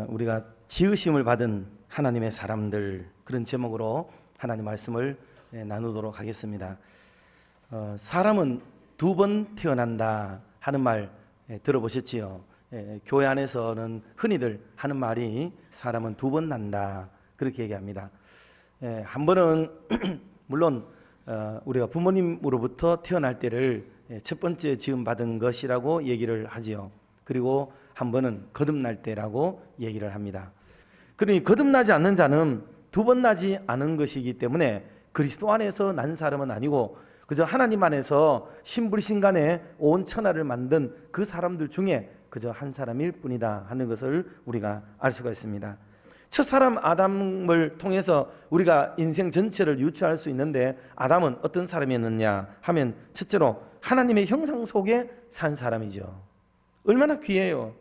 우리가 지으심을 받은 하나님의 사람들, 그런 제목으로 하나님 말씀을 나누도록 하겠습니다. 사람은 두 번 태어난다 하는 말 들어보셨지요? 교회 안에서는 흔히들 하는 말이 사람은 두 번 난다, 그렇게 얘기합니다. 한 번은 물론 우리가 부모님으로부터 태어날 때를 첫 번째 지음받은 것이라고 얘기를 하지요. 그리고 한 번은 거듭날 때라고 얘기를 합니다. 그러니 거듭나지 않는 자는 두 번 나지 않은 것이기 때문에 그리스도 안에서 난 사람은 아니고 그저 하나님 안에서 신불신간에 온 천하를 만든 그 사람들 중에 그저 한 사람일 뿐이다 하는 것을 우리가 알 수가 있습니다. 첫 사람 아담을 통해서 우리가 인생 전체를 유추할 수 있는데, 아담은 어떤 사람이었느냐 하면 첫째로 하나님의 형상 속에 산 사람이죠. 얼마나 귀해요.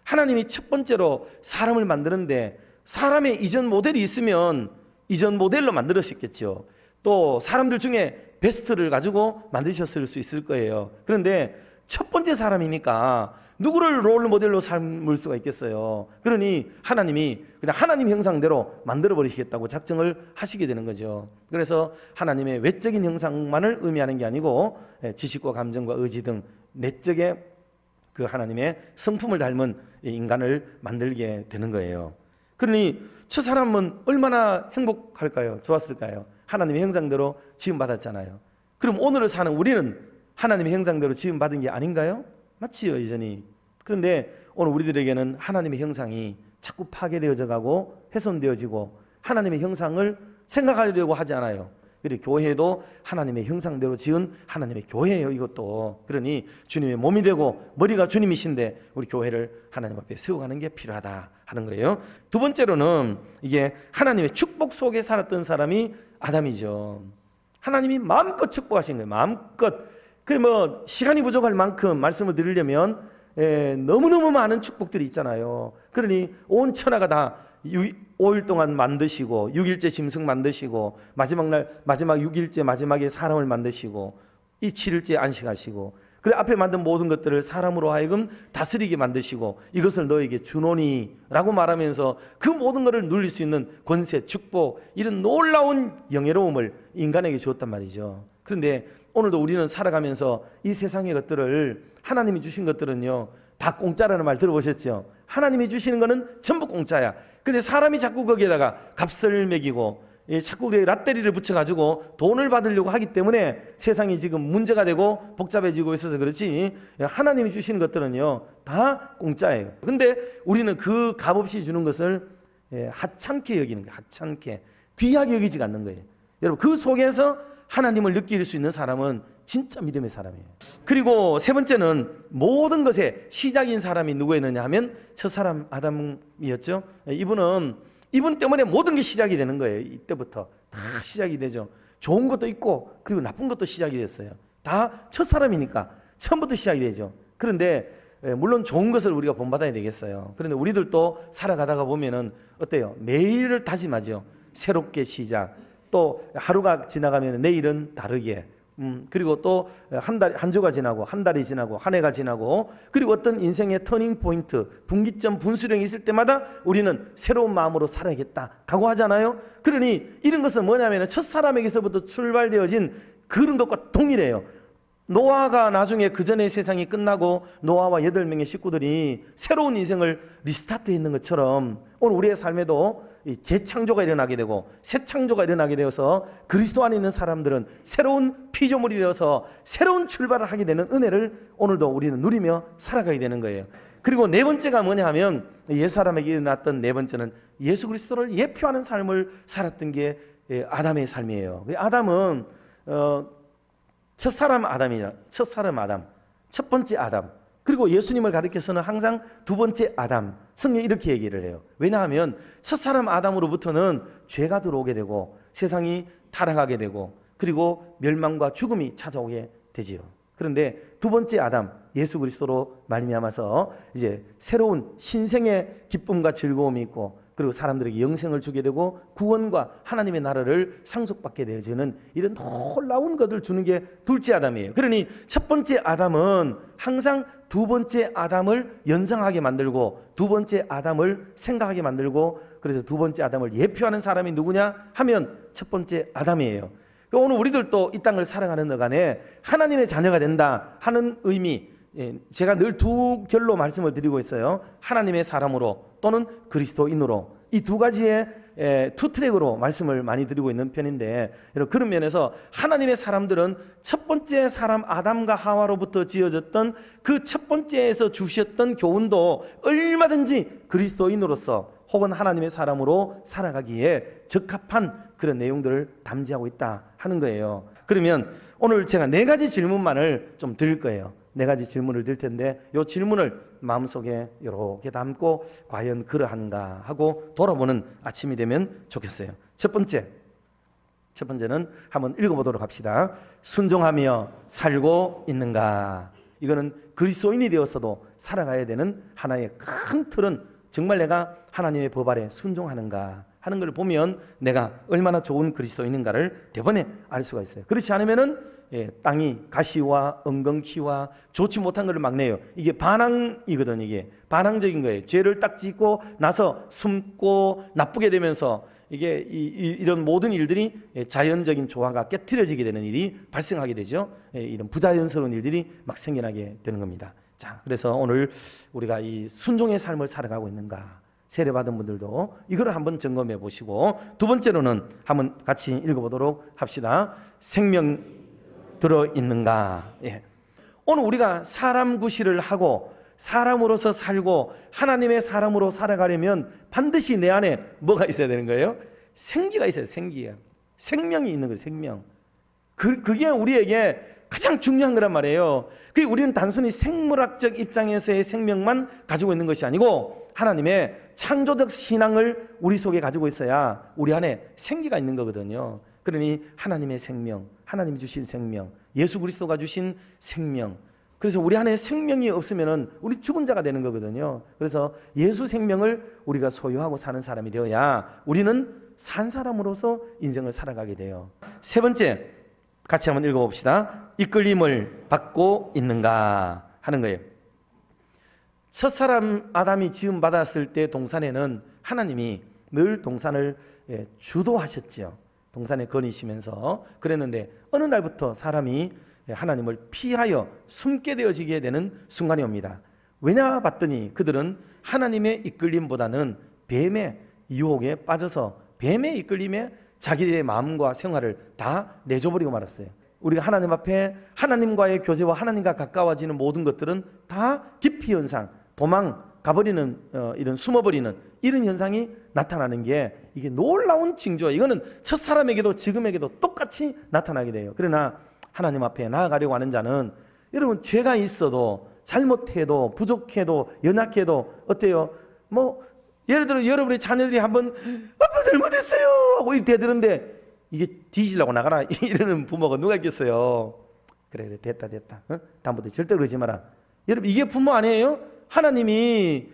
하나님이 첫 번째로 사람을 만드는데 사람의 이전 모델이 있으면 이전 모델로 만들었겠죠. 또 사람들 중에 베스트를 가지고 만드셨을 수 있을 거예요. 그런데 첫 번째 사람이니까 누구를 롤 모델로 삼을 수가 있겠어요. 그러니 하나님이 그냥 하나님 형상대로 만들어 버리시겠다고 작정을 하시게 되는 거죠. 그래서 하나님의 외적인 형상만을 의미하는 게 아니고 지식과 감정과 의지 등 내적의 그 하나님의 성품을 닮은 인간을 만들게 되는 거예요. 그러니 첫 사람은 얼마나 행복할까요? 좋았을까요? 하나님의 형상대로 지음받았잖아요. 그럼 오늘을 사는 우리는 하나님의 형상대로 지음받은 게 아닌가요? 맞지요, 여전히. 그런데 오늘 우리들에게는 하나님의 형상이 자꾸 파괴되어져 가고 훼손되어지고 하나님의 형상을 생각하려고 하지 않아요. 그리고 교회도 하나님의 형상대로 지은 하나님의 교회예요, 이것도. 그러니 주님의 몸이 되고 머리가 주님이신데 우리 교회를 하나님 앞에 세워가는 게 필요하다 하는 거예요. 두 번째로는 이게 하나님의 축복 속에 살았던 사람이 아담이죠. 하나님이 마음껏 축복하신 거예요. 마음껏. 뭐 시간이 부족할 만큼 말씀을 드리려면 너무너무 많은 축복들이 있잖아요. 그러니 온 천하가 다 5일 동안 만드시고 6일째 짐승 만드시고 마지막 6일째 마지막에 사람을 만드시고 이 7일째 안식하시고, 그래 앞에 만든 모든 것들을 사람으로 하여금 다스리게 만드시고 이것을 너에게 주노니라고 말하면서 그 모든 것을 누릴 수 있는 권세, 축복, 이런 놀라운 영예로움을 인간에게 주었단 말이죠. 그런데 오늘도 우리는 살아가면서 이 세상의 것들을, 하나님이 주신 것들은요 다 공짜라는 말 들어보셨죠? 하나님이 주시는 거는 전부 공짜야. 근데 사람이 자꾸 거기에다가 값을 매기고 자꾸 랏대리를 붙여가지고 돈을 받으려고 하기 때문에 세상이 지금 문제가 되고 복잡해지고 있어서 그렇지, 하나님이 주시는 것들은요 다 공짜예요. 근데 우리는 그 값없이 주는 것을 하찮게 여기는 거예요. 하찮게, 귀하게 여기지 않는 거예요. 여러분, 그 속에서 하나님을 느낄 수 있는 사람은 진짜 믿음의 사람이에요. 그리고 세 번째는 모든 것의 시작인 사람이 누구였느냐 하면 첫 사람 아담이었죠. 이분 때문에 모든 게 시작이 되는 거예요. 이때부터 다 시작이 되죠. 좋은 것도 있고 그리고 나쁜 것도 시작이 됐어요. 다 첫 사람이니까 처음부터 시작이 되죠. 그런데 물론 좋은 것을 우리가 본받아야 되겠어요. 그런데 우리들도 살아가다가 보면은 어때요? 매일을 다짐하죠. 새롭게 시작. 또 하루가 지나가면 내일은 다르게, 그리고 또 한 주가 지나고 한 달이 지나고 한 해가 지나고, 그리고 어떤 인생의 터닝 포인트, 분기점, 분수령이 있을 때마다 우리는 새로운 마음으로 살아야겠다 각오하잖아요. 그러니 이런 것은 뭐냐면 첫 사람에게서부터 출발되어진 그런 것과 동일해요. 노아가 나중에 그 전에 세상이 끝나고 노아와 8명의 식구들이 새로운 인생을 리스타트 했는 것처럼 오늘 우리의 삶에도 재창조가 일어나게 되고 새 창조가 일어나게 되어서 그리스도 안에 있는 사람들은 새로운 피조물이 되어서 새로운 출발을 하게 되는 은혜를 오늘도 우리는 누리며 살아가게 되는 거예요. 그리고 네 번째가 뭐냐 하면, 옛사람에게 일어났던 네 번째는 예수 그리스도를 예표하는 삶을 살았던 게 아담의 삶이에요. 아담은 첫사람 아담이야. 첫사람 아담, 첫 번째 아담. 그리고 예수님을 가리켜서는 항상 두 번째 아담. 성경이 이렇게 얘기를 해요. 왜냐하면 첫사람 아담으로부터는 죄가 들어오게 되고 세상이 타락하게 되고 그리고 멸망과 죽음이 찾아오게 되지요. 그런데 두 번째 아담, 예수 그리스도로 말미암아서 이제 새로운 신생의 기쁨과 즐거움이 있고 그리고 사람들에게 영생을 주게 되고 구원과 하나님의 나라를 상속받게 되어지는 이런 놀라운 것을 주는 게 둘째 아담이에요. 그러니 첫 번째 아담은 항상 두 번째 아담을 연상하게 만들고 두 번째 아담을 생각하게 만들고, 그래서 두 번째 아담을 예표하는 사람이 누구냐 하면 첫 번째 아담이에요. 오늘 우리들도 이 땅을 살아가는 동안에 하나님의 자녀가 된다 하는 의미, 제가 늘 두 결로 말씀을 드리고 있어요. 하나님의 사람으로 또는 그리스도인으로, 이 두 가지의 투 트랙으로 말씀을 많이 드리고 있는 편인데, 그런 면에서 하나님의 사람들은 첫 번째 사람 아담과 하와로부터 지어졌던 그 첫 번째에서 주셨던 교훈도 얼마든지 그리스도인으로서 혹은 하나님의 사람으로 살아가기에 적합한 그런 내용들을 담지하고 있다 하는 거예요. 그러면 오늘 제가 네 가지 질문만을 좀 드릴 거예요. 네 가지 질문을 드릴 텐데 이 질문을 마음속에 이렇게 담고 과연 그러한가 하고 돌아보는 아침이 되면 좋겠어요. 첫 번째는 한번 읽어보도록 합시다. 순종하며 살고 있는가? 이거는 그리스도인이 되었어도 살아가야 되는 하나의 큰 틀은 정말 내가 하나님의 법 아래 순종하는가 하는 걸 보면 내가 얼마나 좋은 그리스도인인가를 대번에 알 수가 있어요. 그렇지 않으면은 땅이 가시와 엉겅퀴와 좋지 못한 것을 막 내요. 이게 반항이거든. 이게 반항적인 거예요. 죄를 딱 짓고 나서 숨고 나쁘게 되면서 이게 이런 모든 일들이 자연적인 조화가 깨트려지게 되는 일이 발생하게 되죠. 이런 부자연스러운 일들이 막 생겨나게 되는 겁니다. 자, 그래서 오늘 우리가 이 순종의 삶을 살아가고 있는가, 세례받은 분들도 이거를 한번 점검해 보시고, 두 번째로는 한번 같이 읽어보도록 합시다. 생명 들어있는가? 오늘 우리가 사람 구실을 하고 사람으로서 살고 하나님의 사람으로 살아가려면 반드시 내 안에 뭐가 있어야 되는 거예요? 생기가 있어요. 생기가. 생명이 있는 거예요. 생명. 그게 우리에게 가장 중요한 거란 말이에요. 그게 우리는 단순히 생물학적 입장에서의 생명만 가지고 있는 것이 아니고 하나님의 창조적 신앙을 우리 속에 가지고 있어야 우리 안에 생기가 있는 거거든요. 그러니 하나님의 생명, 하나님이 주신 생명, 예수 그리스도가 주신 생명, 그래서 우리 안에 생명이 없으면 우리 죽은 자가 되는 거거든요. 그래서 예수 생명을 우리가 소유하고 사는 사람이 되어야 우리는 산 사람으로서 인생을 살아가게 돼요. 세 번째, 같이 한번 읽어봅시다. 이끌림을 받고 있는가 하는 거예요. 첫사람 아담이 지음 받았을 때 동산에는 하나님이 늘 동산을 주도하셨죠. 동산에 거니시면서 그랬는데 어느 날부터 사람이 하나님을 피하여 숨게 되어지게 되는 순간이 옵니다. 왜냐 봤더니 그들은 하나님의 이끌림보다는 뱀의 유혹에 빠져서 뱀의 이끌림에 자기들의 마음과 생활을 다 내줘버리고 말았어요. 우리가 하나님 앞에 하나님과의 교제와 하나님과 가까워지는 모든 것들은 다 기피 현상, 도망 가버리는 이런 숨어버리는 이런 현상이 나타나는 게 이게 놀라운 징조예요. 이거는 첫사람에게도 지금에게도 똑같이 나타나게 돼요. 그러나 하나님 앞에 나아가려고 하는 자는 여러분 죄가 있어도 잘못해도 부족해도 연약해도 어때요? 뭐 예를 들어 여러분의 자녀들이 한번 아빠 잘못했어요 하고 이렇게 대드는데 이게 뒤지려고 나가라 이러는 부모가 누가 있겠어요? 그래 됐다 다음부터 절대 그러지 마라. 여러분 이게 부모 아니에요? 하나님이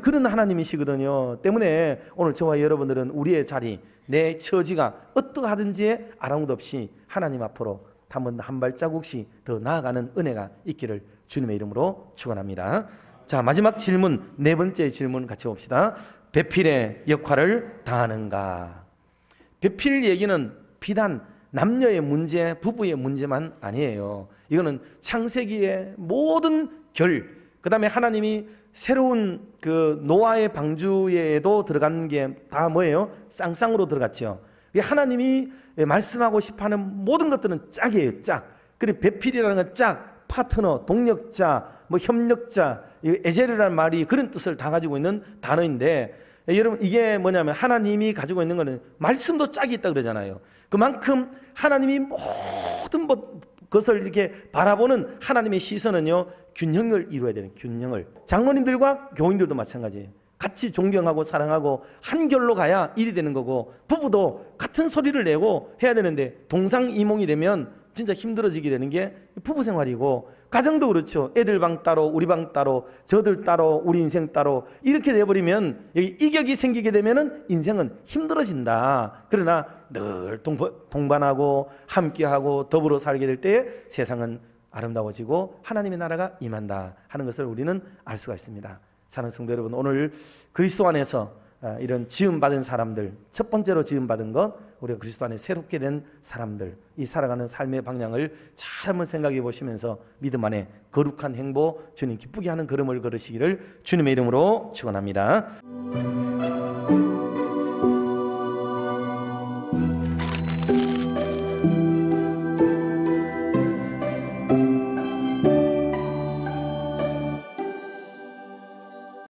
그런 하나님이시거든요. 때문에 오늘 저와 여러분들은 우리의 자리, 내 처지가 어떠하든지 아랑곳 없이 하나님 앞으로 한 발자국씩 더 나아가는 은혜가 있기를 주님의 이름으로 축원합니다. 자, 마지막 질문, 네 번째 질문 같이 봅시다. 배필의 역할을 다하는가? 배필 얘기는 비단 남녀의 문제, 부부의 문제만 아니에요. 이거는 창세기의 모든 그 다음에 하나님이 새로운 그 노아의 방주에도 들어간 게 다 뭐예요? 쌍쌍으로 들어갔죠. 하나님이 말씀하고 싶어하는 모든 것들은 짝이에요. 짝. 그리고 배필이라는 건 짝, 파트너, 동력자, 뭐 협력자, 에젤이라는 말이 그런 뜻을 다 가지고 있는 단어인데, 여러분 이게 뭐냐면 하나님이 가지고 있는 거는 말씀도 짝이 있다 그러잖아요. 그만큼 하나님이 모든 것을 이렇게 바라보는 하나님의 시선은요, 균형을 이루어야 되는 균형을. 장로님들과 교인들도 마찬가지예요. 같이 존경하고 사랑하고 한결로 가야 일이 되는 거고, 부부도 같은 소리를 내고 해야 되는데 동상이몽이 되면 진짜 힘들어지게 되는 게 부부 생활이고, 가정도 그렇죠. 애들 방 따로, 우리 방 따로, 저들 따로, 우리 인생 따로, 이렇게 돼버리면 여기 이격이 생기게 되면은 인생은 힘들어진다. 그러나 늘 동반하고 함께하고 더불어 살게 될 때에 세상은 아름다워지고 하나님의 나라가 임한다 하는 것을 우리는 알 수가 있습니다. 사랑하는 성도 여러분, 오늘 그리스도 안에서 이런 지음받은 사람들, 첫 번째로 지음받은 것, 우리가 그리스도 안에 새롭게 된 사람들, 이 살아가는 삶의 방향을 잘 한번 생각해 보시면서 믿음 안에 거룩한 행보, 주님 기쁘게 하는 걸음을 걸으시기를 주님의 이름으로 축원합니다.